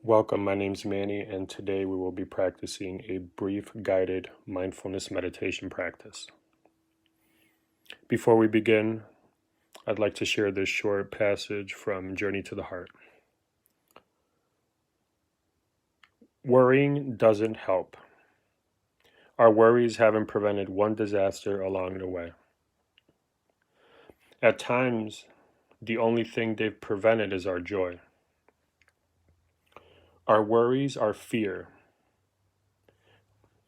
Welcome, my name's Manny, and today we will be practicing a brief guided mindfulness meditation practice. Before we begin, I'd like to share this short passage from Journey to the Heart. Worrying doesn't help. Our worries haven't prevented one disaster along the way. At times, the only thing they've prevented is our joy. Our worries are fear.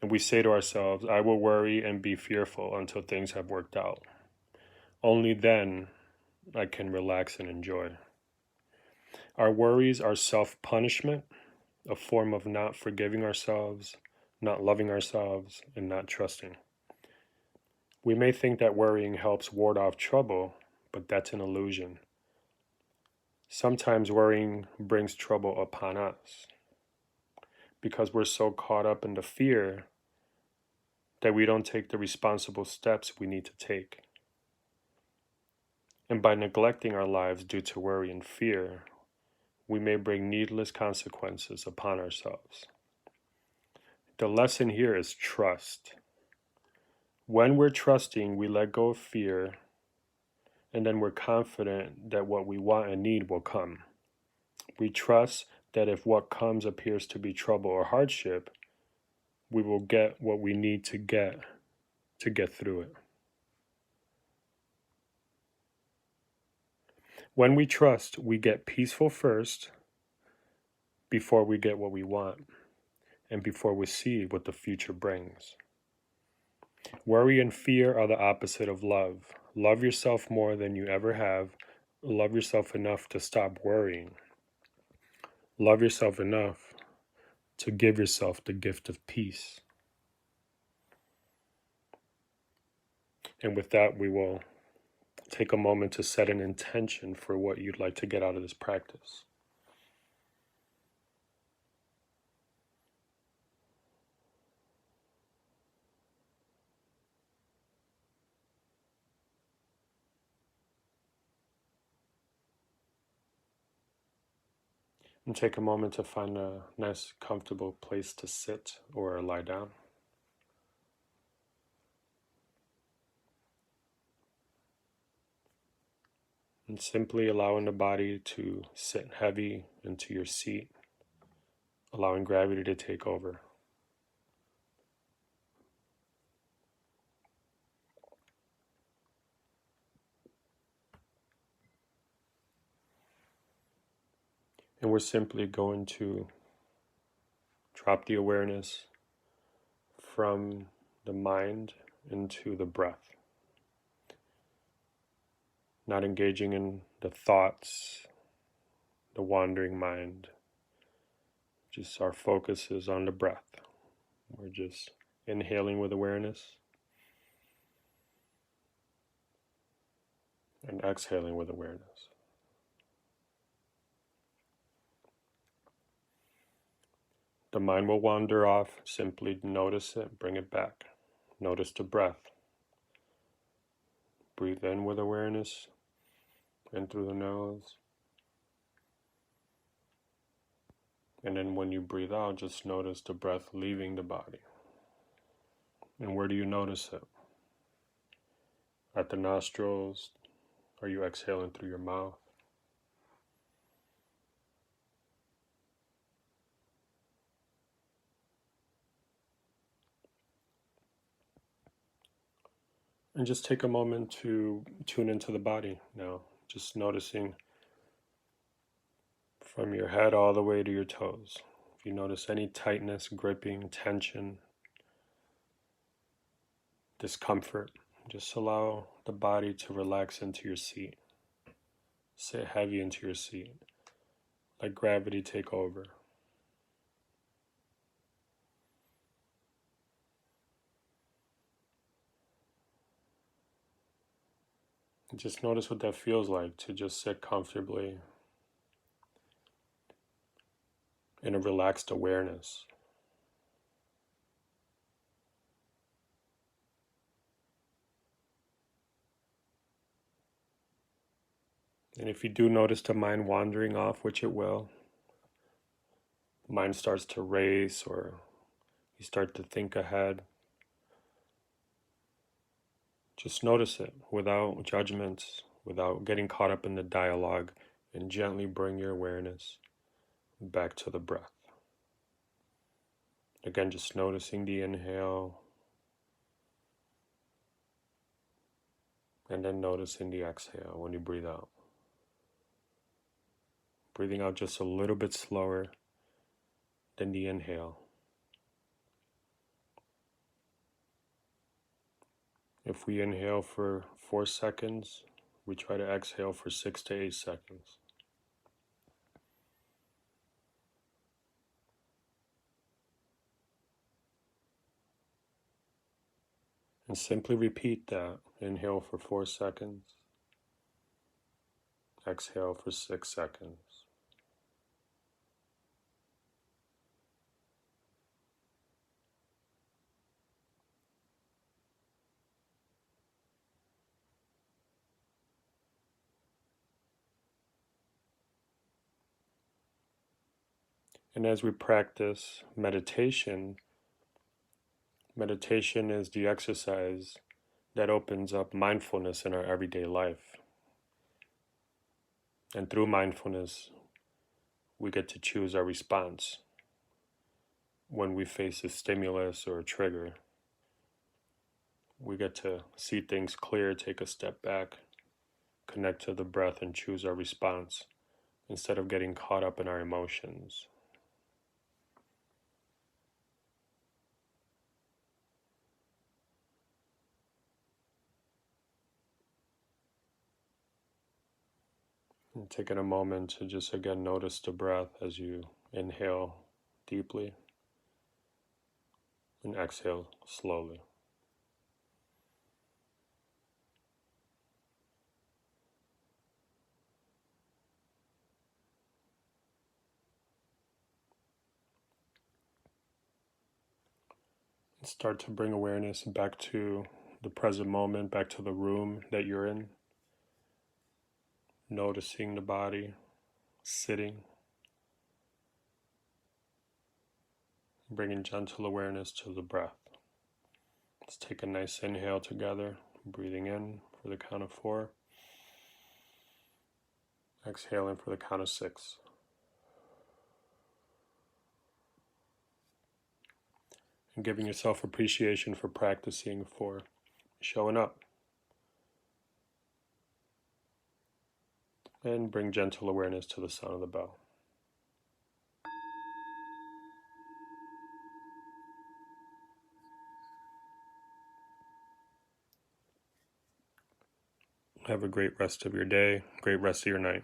And we say to ourselves, I will worry and be fearful until things have worked out. Only then I can relax and enjoy. Our worries are self-punishment, a form of not forgiving ourselves, not loving ourselves, and not trusting. We may think that worrying helps ward off trouble, but that's an illusion. Sometimes worrying brings trouble upon us because we're so caught up in the fear that we don't take the responsible steps we need to take. And by neglecting our lives due to worry and fear, we may bring needless consequences upon ourselves. The lesson here is trust. When we're trusting, we let go of fear, and then we're confident that what we want and need will come. We trust that if what comes appears to be trouble or hardship, we will get what we need to get through it. When we trust, we get peaceful first before we get what we want and before we see what the future brings. Worry and fear are the opposite of love. Love yourself more than you ever have. Love yourself enough to stop worrying. Love yourself enough to give yourself the gift of peace. And with that, we will take a moment to set an intention for what you'd like to get out of this practice. And take a moment to find a nice, comfortable place to sit or lie down. And simply allowing the body to sit heavy into your seat, allowing gravity to take over. And we're simply going to drop the awareness from the mind into the breath. Not engaging in the thoughts, the wandering mind. Just our focus is on the breath. We're just inhaling with awareness and exhaling with awareness. The mind will wander off. Simply notice it, bring it back. Notice the breath. Breathe in with awareness, in through the nose. And then when you breathe out, just notice the breath leaving the body. And where do you notice it? At the nostrils? Are you exhaling through your mouth? And just take a moment to tune into the body now. Just noticing from your head all the way to your toes. If you notice any tightness, gripping, tension, discomfort, just allow the body to relax into your seat. Sit heavy into your seat. Let gravity take over. And just notice what that feels like to just sit comfortably in a relaxed awareness. And if you do notice the mind wandering off, which it will, mind starts to race or you start to think ahead, just notice it without judgments, without getting caught up in the dialogue, and gently bring your awareness back to the breath. Again, just noticing the inhale and then noticing the exhale when you breathe out. Breathing out just a little bit slower than the inhale. If we inhale for 4 seconds, we try to exhale for 6 to 8 seconds. And simply repeat that. Inhale for 4 seconds. Exhale for 6 seconds. And as we practice meditation, meditation is the exercise that opens up mindfulness in our everyday life. And through mindfulness, we get to choose our response when we face a stimulus or a trigger. We get to see things clear, take a step back, connect to the breath, and choose our response instead of getting caught up in our emotions. And taking a moment to just again notice the breath as you inhale deeply and exhale slowly. And start to bring awareness back to the present moment, back to the room that you're in. Noticing the body, sitting, bringing gentle awareness to the breath. Let's take a nice inhale together, breathing in for the count of 4. Exhaling for the count of 6. And giving yourself appreciation for practicing, for showing up. And bring gentle awareness to the sound of the bell. Have a great rest of your day, great rest of your night.